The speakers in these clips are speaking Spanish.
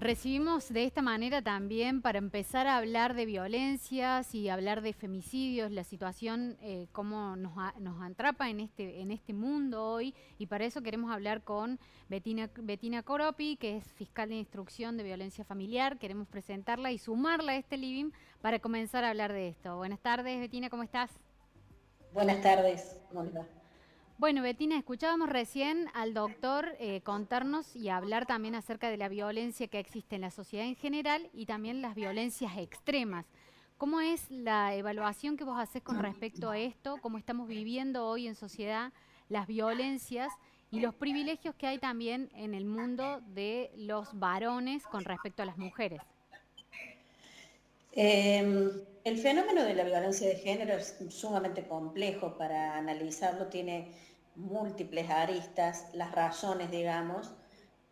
Recibimos de esta manera también para empezar a hablar de violencias y hablar de femicidios, la situación, cómo nos atrapa en este mundo hoy, y para eso queremos hablar con Bettina Coropi, que es fiscal de instrucción de violencia familiar. Queremos presentarla y sumarla a este living para comenzar a hablar de esto. Buenas tardes, Bettina, ¿cómo estás? Buenas tardes, ¿cómo les va? Bueno, Betina, escuchábamos recién al doctor contarnos y hablar también acerca de la violencia que existe en la sociedad en general y también las violencias extremas. ¿Cómo es la evaluación que vos haces con respecto a esto? ¿Cómo estamos viviendo hoy en sociedad las violencias y los privilegios que hay también en el mundo de los varones con respecto a las mujeres? El fenómeno de la violencia de género es sumamente complejo para analizarlo, tiene múltiples aristas, las razones, digamos,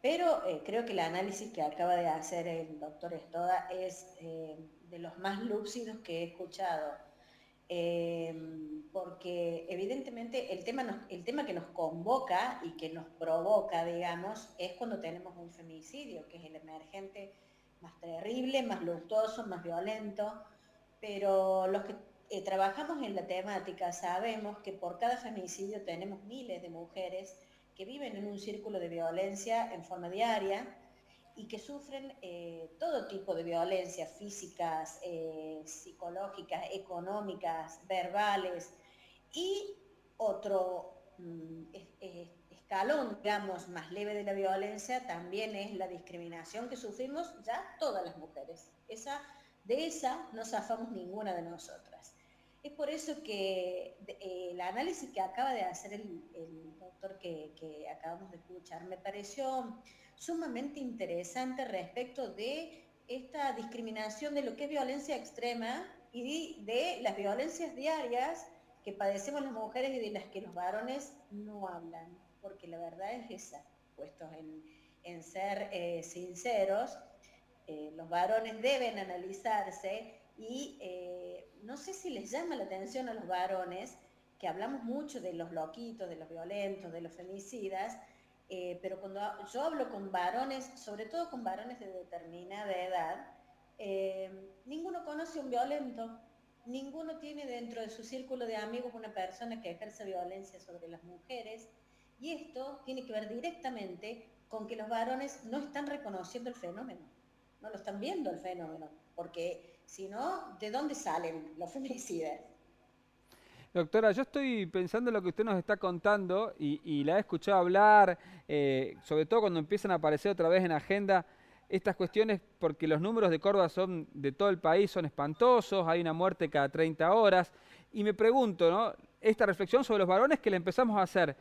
pero creo que el análisis que acaba de hacer el doctor Estoda es de los más lúcidos que he escuchado. Eh, Porque evidentemente el tema que nos convoca y que nos provoca, digamos, es cuando tenemos un femicidio, que es el emergente más terrible, más luctuoso, más violento, pero los que trabajamos en la temática sabemos que por cada femicidio tenemos miles de mujeres que viven en un círculo de violencia en forma diaria y que sufren todo tipo de violencias físicas, psicológicas, económicas, verbales y otro escalón, digamos, más leve de la violencia también es la discriminación que sufrimos ya todas las mujeres. De esa no zafamos ninguna de nosotras. Es por eso que el análisis que acaba de hacer el doctor que acabamos de escuchar me pareció sumamente interesante respecto de esta discriminación de lo que es violencia extrema y de las violencias diarias que padecemos las mujeres y de las que los varones no hablan, porque la verdad es esa, puestos en ser sinceros, los varones deben analizarse y no sé si les llama la atención a los varones, que hablamos mucho de los loquitos, de los violentos, de los femicidas, pero cuando yo hablo con varones, sobre todo con varones de determinada edad, ninguno conoce un violento, ninguno tiene dentro de su círculo de amigos una persona que ejerce violencia sobre las mujeres, y esto tiene que ver directamente con que los varones no están reconociendo el fenómeno, no lo están viendo el fenómeno, porque si no, ¿de dónde salen los femicidas? Doctora, yo estoy pensando en lo que usted nos está contando y la he escuchado hablar, sobre todo cuando empiezan a aparecer otra vez en agenda estas cuestiones, porque los números de Córdoba son de todo el país, son espantosos, hay una muerte cada 30 horas, y me pregunto, ¿no? Esta reflexión sobre los varones que le empezamos a hacer.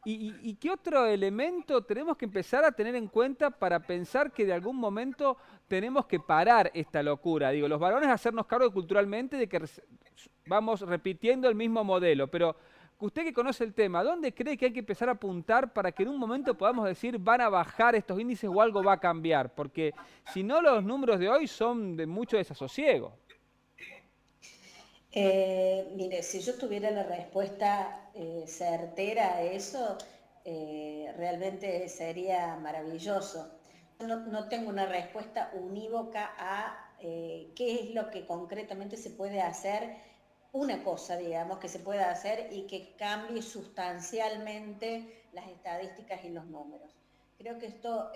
¿Y qué otro elemento tenemos que empezar a tener en cuenta para pensar que de algún momento tenemos que parar esta locura? Digo, los varones hacernos cargo culturalmente de que vamos repitiendo el mismo modelo, pero usted que conoce el tema, ¿dónde cree que hay que empezar a apuntar para que en un momento podamos decir van a bajar estos índices o algo va a cambiar? Porque si no, los números de hoy son de mucho desasosiego. Mire, si yo tuviera la respuesta certera a eso, realmente sería maravilloso. No tengo una respuesta unívoca a qué es lo que concretamente se puede hacer, una cosa, digamos, que se pueda hacer y que cambie sustancialmente las estadísticas y los números. Creo que esto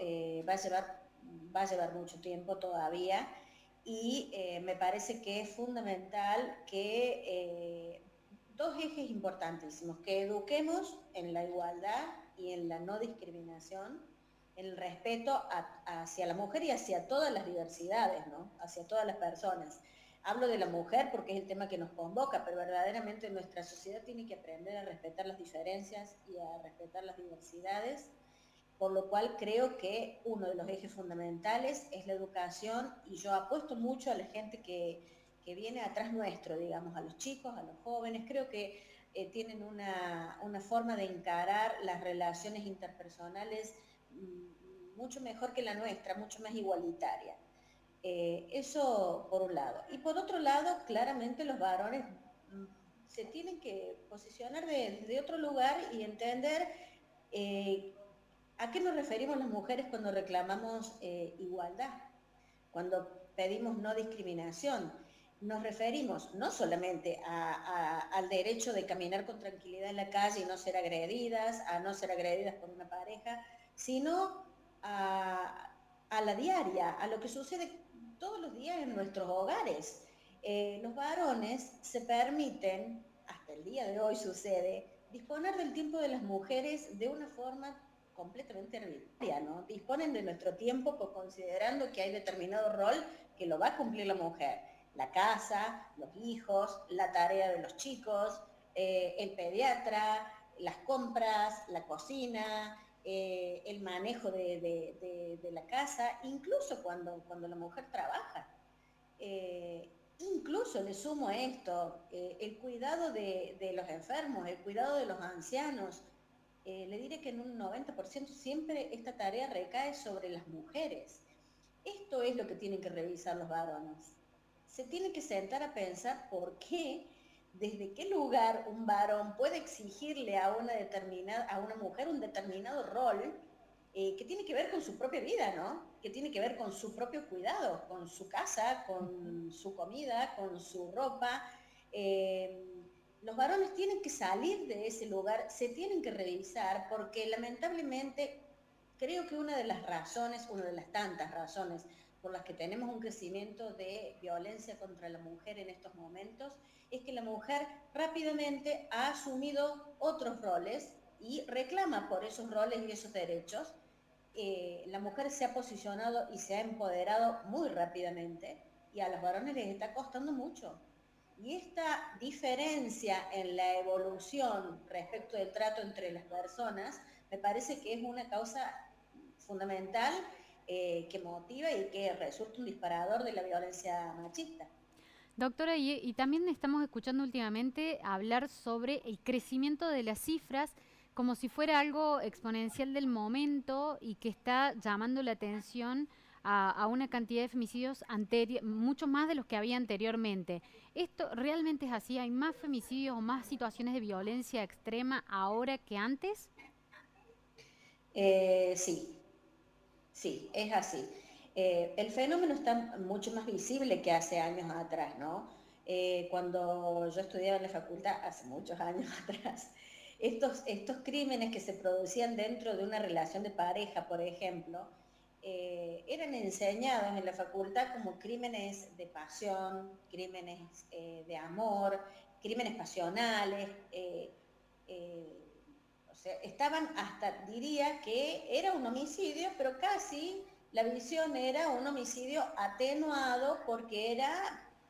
va a llevar mucho tiempo todavía y me parece que es fundamental que dos ejes importantísimos, que eduquemos en la igualdad y en la no discriminación, en el respeto hacia la mujer y hacia todas las diversidades, ¿no? Hacia todas las personas. Hablo de la mujer porque es el tema que nos convoca, pero verdaderamente nuestra sociedad tiene que aprender a respetar las diferencias y a respetar las diversidades, por lo cual creo que uno de los ejes fundamentales es la educación y yo apuesto mucho a la gente que viene atrás nuestro, digamos, a los chicos, a los jóvenes, creo que tienen una forma de encarar las relaciones interpersonales mucho mejor que la nuestra, mucho más igualitaria. Eso por un lado. Y por otro lado, claramente los varones se tienen que posicionar desde otro lugar y entender eh, ¿A qué nos referimos las mujeres cuando reclamamos igualdad? Cuando pedimos no discriminación. Nos referimos no solamente al derecho de caminar con tranquilidad en la calle y no ser agredidas, a no ser agredidas por una pareja, sino a la diaria, a lo que sucede todos los días en nuestros hogares. Los varones se permiten, hasta el día de hoy sucede, disponer del tiempo de las mujeres de una forma completamente arbitraria, ¿no? Disponen de nuestro tiempo considerando que hay determinado rol que lo va a cumplir la mujer. La casa, los hijos, la tarea de los chicos, el pediatra, las compras, la cocina, el manejo de la casa, incluso cuando la mujer trabaja. Incluso le sumo a esto, el cuidado de los enfermos, el cuidado de los ancianos. Le diré que en un 90% siempre esta tarea recae sobre las mujeres. Esto es lo que tienen que revisar los varones. Se tienen que sentar a pensar por qué, desde qué lugar un varón puede exigirle a una mujer un determinado rol que tiene que ver con su propia vida, ¿no? Que tiene que ver con su propio cuidado, con su casa, con su comida, con su ropa. Los varones tienen que salir de ese lugar, se tienen que revisar, porque lamentablemente creo que una de las tantas razones por las que tenemos un crecimiento de violencia contra la mujer en estos momentos, es que la mujer rápidamente ha asumido otros roles y reclama por esos roles y esos derechos. La mujer se ha posicionado y se ha empoderado muy rápidamente y a los varones les está costando mucho. Y esta diferencia en la evolución respecto del trato entre las personas me parece que es una causa fundamental que motiva y que resulta un disparador de la violencia machista. Doctora, y también estamos escuchando últimamente hablar sobre el crecimiento de las cifras como si fuera algo exponencial del momento y que está llamando la atención a una cantidad de femicidios mucho más de los que había anteriormente. ¿Esto realmente es así? ¿Hay más femicidios o más situaciones de violencia extrema ahora que antes? Sí, sí, es así. El fenómeno está mucho más visible que hace años atrás, ¿no? Cuando yo estudiaba en la facultad, hace muchos años atrás, estos crímenes que se producían dentro de una relación de pareja, por ejemplo, eran enseñados en la facultad como crímenes de pasión, crímenes de amor, crímenes pasionales. Eh, o sea, estaban hasta, diría que era un homicidio, pero casi la visión era un homicidio atenuado porque era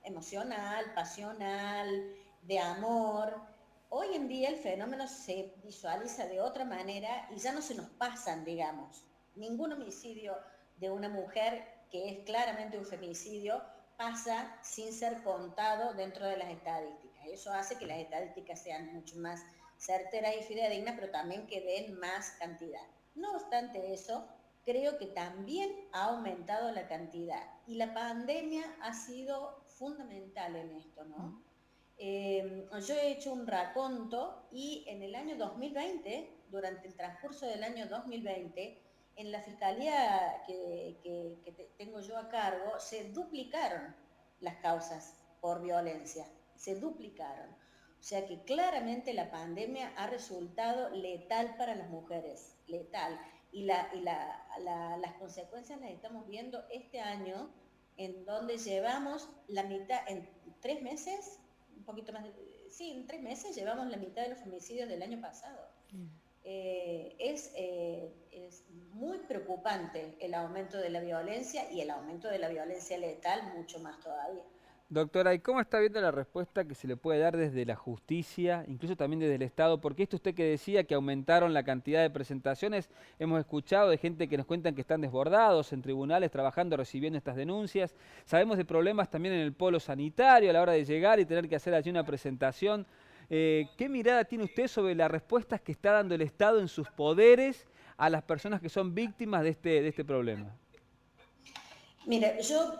emocional, pasional, de amor. Hoy en día el fenómeno se visualiza de otra manera y ya no se nos pasan, digamos. Ningún homicidio de una mujer, que es claramente un femicidio, pasa sin ser contado dentro de las estadísticas. Eso hace que las estadísticas sean mucho más certeras y fidedignas, pero también que den más cantidad. No obstante eso, creo que también ha aumentado la cantidad y la pandemia ha sido fundamental en esto, ¿no? Yo he hecho un raconto y en el año 2020, durante el transcurso del año 2020, en la fiscalía que tengo yo a cargo, se duplicaron las causas por violencia, se duplicaron. O sea que claramente la pandemia ha resultado letal para las mujeres, letal. Y las consecuencias las estamos viendo este año, en donde llevamos la mitad, en 3 meses, un poquito más, sí, en 3 meses llevamos la mitad de los femicidios del año pasado. Es muy preocupante el aumento de la violencia y el aumento de la violencia letal mucho más todavía. Doctora, ¿y cómo está viendo la respuesta que se le puede dar desde la justicia, incluso también desde el Estado? Porque esto usted que decía que aumentaron la cantidad de presentaciones, hemos escuchado de gente que nos cuentan que están desbordados en tribunales trabajando, recibiendo estas denuncias. Sabemos de problemas también en el polo sanitario a la hora de llegar y tener que hacer allí una presentación. ¿Qué mirada tiene usted sobre las respuestas que está dando el Estado en sus poderes a las personas que son víctimas de este problema? Mira, yo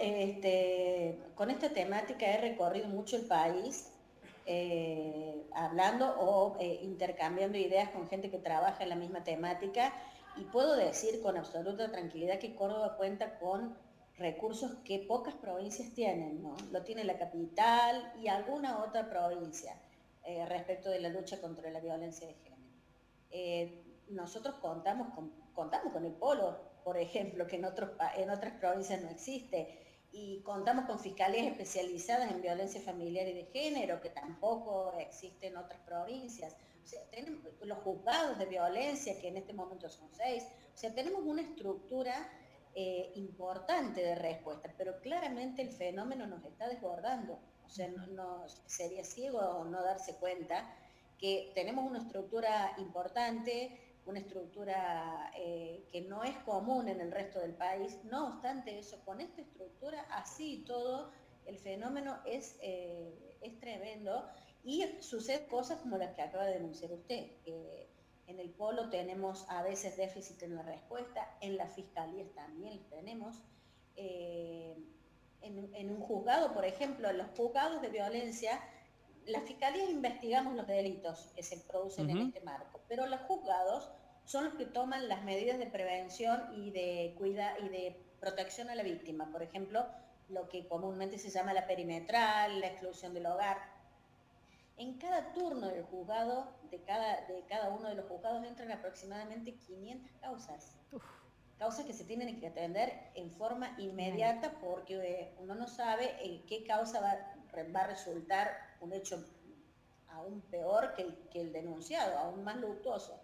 con esta temática he recorrido mucho el país, hablando o intercambiando ideas con gente que trabaja en la misma temática Y puedo decir con absoluta tranquilidad que Córdoba cuenta con recursos que pocas provincias tienen, ¿no? Lo tiene la capital y alguna otra provincia respecto de la lucha contra la violencia de género. Nosotros contamos con el polo, por ejemplo, que en otras provincias no existe, y contamos con fiscalías especializadas en violencia familiar y de género, que tampoco existe en otras provincias. O sea, tenemos los juzgados de violencia, que en este momento son 6. O sea, tenemos una estructura importante de respuesta, pero claramente el fenómeno nos está desbordando. O sea, no sería ciego no darse cuenta que tenemos una estructura importante, una estructura que no es común en el resto del país. No obstante eso, con esta estructura, así y todo, el fenómeno es tremendo y suceden cosas como las que acaba de denunciar usted. En el polo tenemos a veces déficit en la respuesta, en las fiscalías también los tenemos. En un juzgado, por ejemplo, en los juzgados de violencia, las fiscalías investigamos los delitos que se producen en este marco, pero los juzgados son los que toman las medidas de prevención y de protección a la víctima. Por ejemplo, lo que comúnmente se llama la perimetral, la exclusión del hogar. En cada turno del juzgado, de cada uno de los juzgados, entran aproximadamente 500 causas. Causas que se tienen que atender en forma inmediata porque uno no sabe en qué causa va a resultar un hecho aún peor que el denunciado, aún más luctuoso.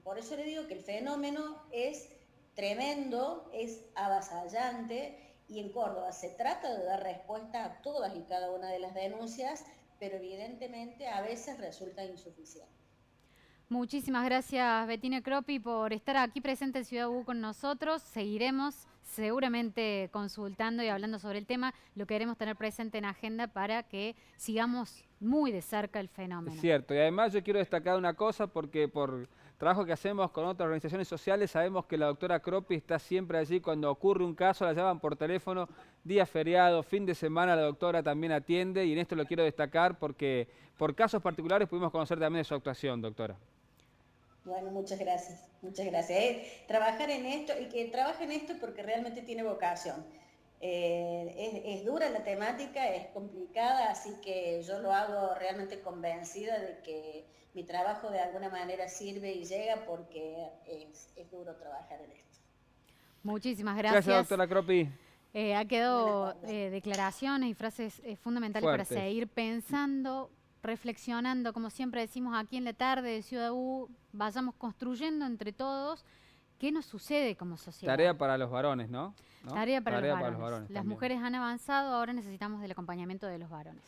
Por eso le digo que el fenómeno es tremendo, es avasallante, y en Córdoba se trata de dar respuesta a todas y cada una de las denuncias, pero evidentemente a veces resulta insuficiente. Muchísimas gracias, Bettina Croppi, por estar aquí presente en Ciudad U con nosotros. Seguiremos seguramente consultando y hablando sobre el tema. Lo queremos tener presente en agenda para que sigamos muy de cerca el fenómeno. Es cierto, y además yo quiero destacar una cosa, porque por trabajo que hacemos con otras organizaciones sociales sabemos que la doctora Croppi está siempre allí. Cuando ocurre un caso la llaman por teléfono, día feriado, fin de semana, la doctora también atiende, y en esto lo quiero destacar porque por casos particulares pudimos conocer también de su actuación, doctora. Bueno, muchas gracias, muchas gracias. Trabajar en esto, y que trabaje en esto porque realmente tiene vocación. Es dura la temática, es complicada, así que yo lo hago realmente convencida de que mi trabajo de alguna manera sirve y llega, porque es duro trabajar en esto. Muchísimas gracias. Gracias, doctora Croppi. Ha quedado declaraciones y frases fundamentales Fuertes. para seguir pensando, reflexionando, como siempre decimos aquí en la tarde de Ciudad U, vayamos construyendo entre todos qué nos sucede como sociedad. Tarea para los varones, ¿no? Tarea para los varones. Las también. mujeres han avanzado, ahora necesitamos del acompañamiento de los varones.